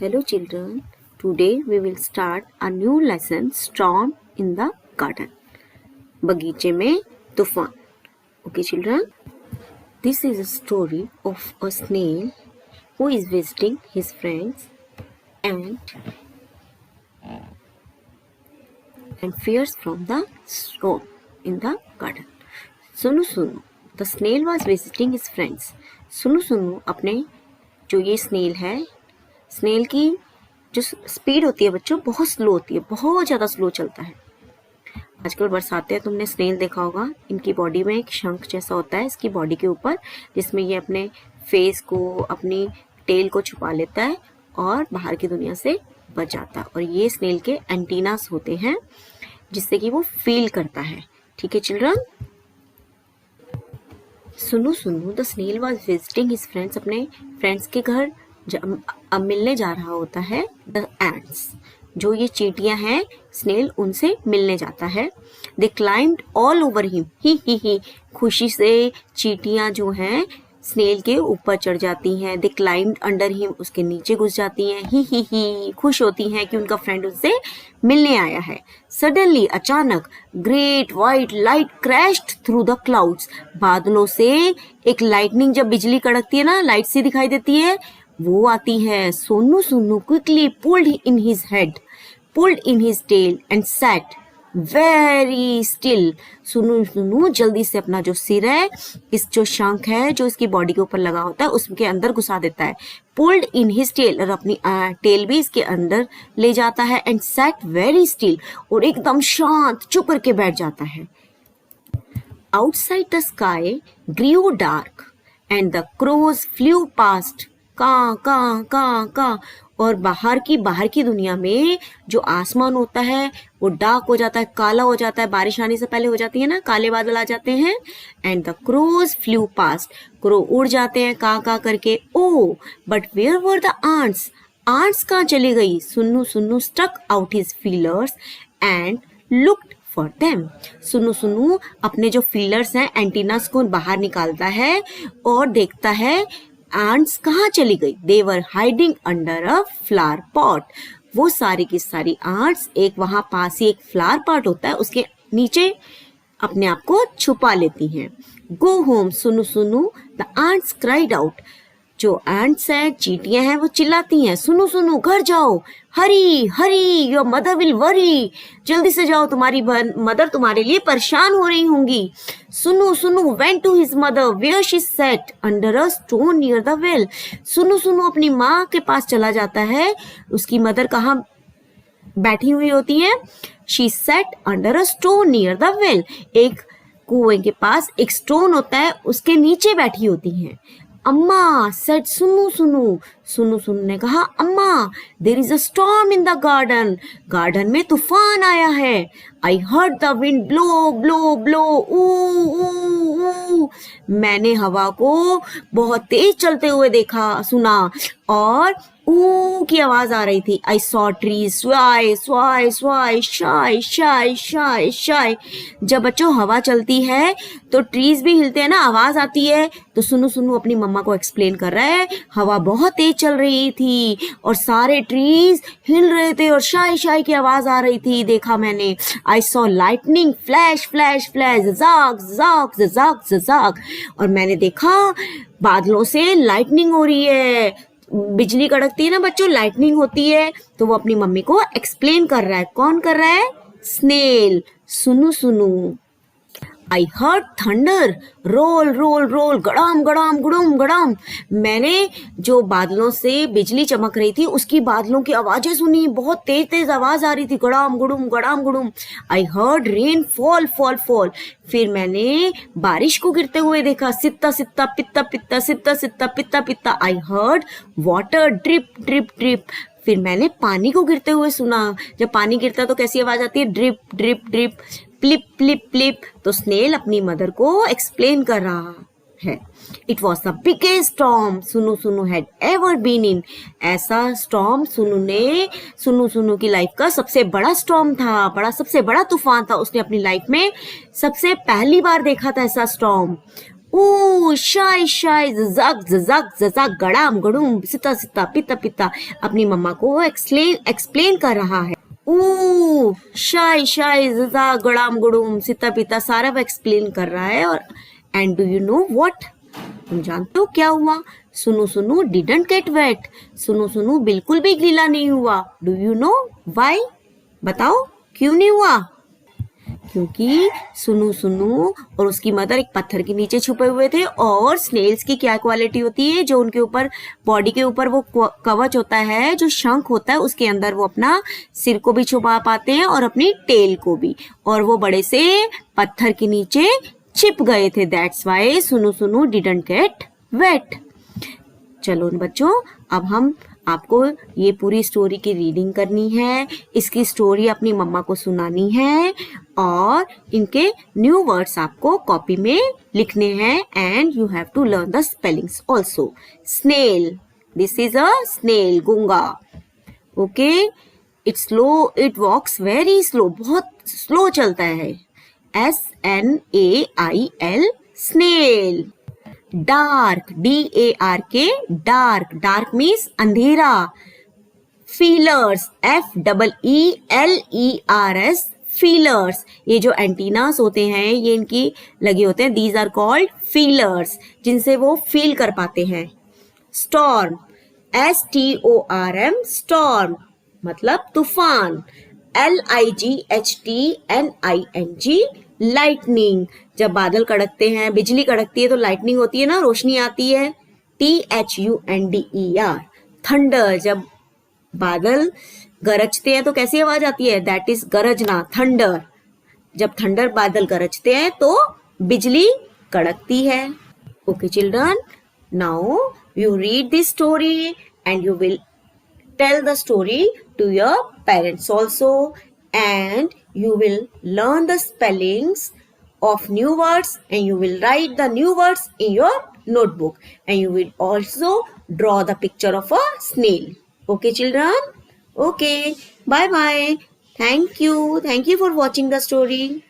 Hello children, today we will start a new lesson Storm in the Garden. बगीचे में तूफान. Okay children, this is a story of a snail who is visiting his friends and fears from the storm in the garden. सुनु सुनु, the snail was visiting his friends. सुनु सुनु अपने जो ये स्नेल है, स्नेल की जो स्पीड होती है बच्चों बहुत स्लो होती है, बहुत ज़्यादा स्लो चलता है. आजकल बरसाते हैं, तुमने स्नेल देखा होगा. इनकी बॉडी में एक शंख जैसा होता है इसकी बॉडी के ऊपर, जिसमें ये अपने फेस को, अपनी टेल को छुपा लेता है और बाहर की दुनिया से बच जाता है. और ये स्नेल के एंटीनास होते हैं जिससे कि वो फील करता है. ठीक है children. Sunu Sunu the snail was visiting his friends. अपने फ्रेंड्स के घर अब मिलने जा रहा होता है. द एंट्स, जो ये चींटियां हैं, स्नेल उनसे मिलने जाता है. दे क्लाइम्ड ऑल ओवर हिम. ही खुशी से चींटियां जो हैं स्नेल के ऊपर चढ़ जाती हैं. दे क्लाइम्ड अंडर हिम, उसके नीचे घुस जाती हैं. ही खुश होती हैं कि उनका फ्रेंड उनसे मिलने आया है. सडनली, अचानक, great white light crashed through the clouds. बादलों से एक लाइटनिंग, जब बिजली कड़कती है ना, लाइट सी दिखाई देती है, वो आती है. Sonu Sunnu quickly pulled in his head, pulled in his tail and sat very still. Sunu Sunu जल्दी से अपना जो सिर है, इस जो शंख है जो इसकी बॉडी के ऊपर लगा होता है, उसके अंदर घुसा देता है. पुल्ड इन हिज टेल, और अपनी टेल भी इसके अंदर ले जाता है. एंड सैट वेरी स्टिल, और एकदम शांत चुप करके बैठ जाता है. Outside the sky grew dark and the crows flew past. का और बाहर की दुनिया में जो आसमान होता है वो डार्क हो जाता है, काला हो जाता है. बारिश आने से पहले हो जाती है ना, काले बादल आ जाते हैं. And the crows flew past, crow उड़ जाते हैं का करके. Oh but where were the ants, ants कहाँ चली गई? Sunnu Sunnu stuck out his feelers and looked for them. Sunnu Sunnu अपने जो फीलर्स हैं, एंटीनास को बाहर निकालता है और देखता है आंट्स कहाँ चली गई. They were hiding under a flower pot. वो सारी की सारी आंट्स एक वहां पास ही एक फ्लावर पॉट होता है, उसके नीचे अपने आप को छुपा लेती हैं. गो होम सुनु Sunu the ants cried out. जो एंट्स हैं, चींटियां हैं, वो चिल्लाती हैं, सुनु सुनु घर जाओ, Hari Hari your mother will worry. जल्दी से जाओ, तुम्हारी मदर तुम्हारे लिए परेशान हो रही होंगी. Sunu Sunu went to his mother where she sat under a stone near the well. Sunu Sunu अपनी माँ के पास चला जाता है. उसकी मदर कहाँ बैठी हुई होती है? She sat under a stone near the well. एक कुएं के पास एक स्टोन होता है, उसके नीचे बैठी होती हैं. अम्मा सेड सुनु सुनु, सुनु सुनु ने कहा, अम्मा there is a storm in the garden, garden में तूफान आया है. I heard the wind blow blow blow, ऊ. मैंने हवा को बहुत तेज चलते हुए देखा, सुना, और ऊ की आवाज आ रही थी. आई सॉ ट्रीज स्वाई स्वाई स्वाई शाई शाई शाई शाई. जब बच्चों हवा चलती है तो ट्रीज भी हिलते हैं ना, आवाज आती है. तो सुनु सुनु अपनी मम्मा को एक्सप्लेन कर रहा है, हवा बहुत तेज चल रही थी और सारे ट्रीज हिल रहे थे और शाई शाई की आवाज आ रही थी. देखा मैंने. I saw lightning flash flash flash जाग जाग जाग जाग. और मैंने देखा बादलों से लाइटनिंग हो रही है, बिजली कड़कती है ना बच्चों, लाइटनिंग होती है. तो वो अपनी मम्मी को एक्सप्लेन कर रहा है. कौन कर रहा है? Snail. Sunu Sunu. I heard thunder roll roll roll गड़ाम गड़ाम गुड़ुम गड़ाम. मैंने जो बादलों से बिजली चमक रही थी उसकी बादलों की आवाजें सुनी, बहुत तेज तेज आवाज आ रही थी, गड़ाम गुड़ुम गड़ाम गुड़ुम. I heard rain fall fall fall. फिर मैंने बारिश को गिरते हुए देखा, सित्ता सित्ता पित्ता पित्ता सित्ता सित्ता पित्ता पित्ता. I heard water drip drip drip. फिर मैंने पानी को गिरते हुए सुना. जब पानी गिरता है तो कैसी आवाज आती है? Drip drip drip, plip plip plip. तो स्नेल अपनी मदर को एक्सप्लेन कर रहा है. It was the biggest storm सुनु सुनु हैड एवर बीन इन. ऐसा स्टॉर्म सुनु सुनु की लाइफ का सबसे बड़ा स्टॉर्म था, सबसे बड़ा तूफान था. उसने अपनी लाइफ में सबसे पहली बार देखा था ऐसा स्टॉर्म. ओ शाय शाय जक जक जक गड़ाम गड़ूम सिता सिता पिता पिता, अपनी मम्मा को वो एक्सप्लेन कर रहा है। ओ शाय शाय जक गड़ाम गड़ूम सिता पिता, सारा वो एक्सप्लेन कर रहा है। और and do you know what, तुम जानते हो क्या हुआ? सुनु सुनु डिडंट गेट वेट, सुनु सुनु बिल्कुल भी गीला नहीं हुआ। डू यू नो व्हाई, बताओ क्यों नहीं हुआ? क्योंकि सुनु सुनु और उसकी मदर एक पत्थर के नीचे छुपे हुए थे। और स्नेल्स की क्या क्वालिटी होती है, जो उनके ऊपर बॉडी के ऊपर वो कवच होता है, जो शंख होता है, उसके अंदर वो अपना सिर को भी छुपा पाते हैं और अपनी टेल को भी। और वो बड़े से पत्थर के नीचे छिप गए थे, दैट्स वाई सुनु सुनु डिडंट गेट वेट। चलो बच्चों, अब हम आपको ये पूरी स्टोरी की रीडिंग करनी है, इसकी स्टोरी अपनी मम्मा को सुनानी है और इनके न्यू वर्ड्स आपको कॉपी में लिखने हैं। And you have to learn the spellings also. Snail, this is a snail, गूंगा। Okay, it's slow, it walks very slow, बहुत स्लो चलता है। SNAIL, snail. Dark, DARK, dark, dark means अंधेरा। Feelers, FEELERS, feelers, ये जो antennas होते हैं ये इनकी लगे होते हैं, दीज आर कॉल्ड फीलर्स, जिनसे वो फील कर पाते हैं। स्टॉर्म, STORM, स्टॉर्म मतलब तूफान। LIGHTNING, लाइटनिंग, जब बादल कड़कते हैं, बिजली कड़कती है तो लाइटनिंग होती है ना, रोशनी आती है। THUNDER, थंडर, जब बादल गरजते हैं तो कैसी आवाज आती है, दैट इज गरजना, थंडर। जब थंडर बादल गरजते हैं तो बिजली कड़कती है। Okay children, now you read this story and you will tell the story to your parents also, and you will learn the spellings of new words and you will write the new words in your notebook, and you will also draw the picture of a snail. Okay children? Okay, bye bye. Thank you for watching the story.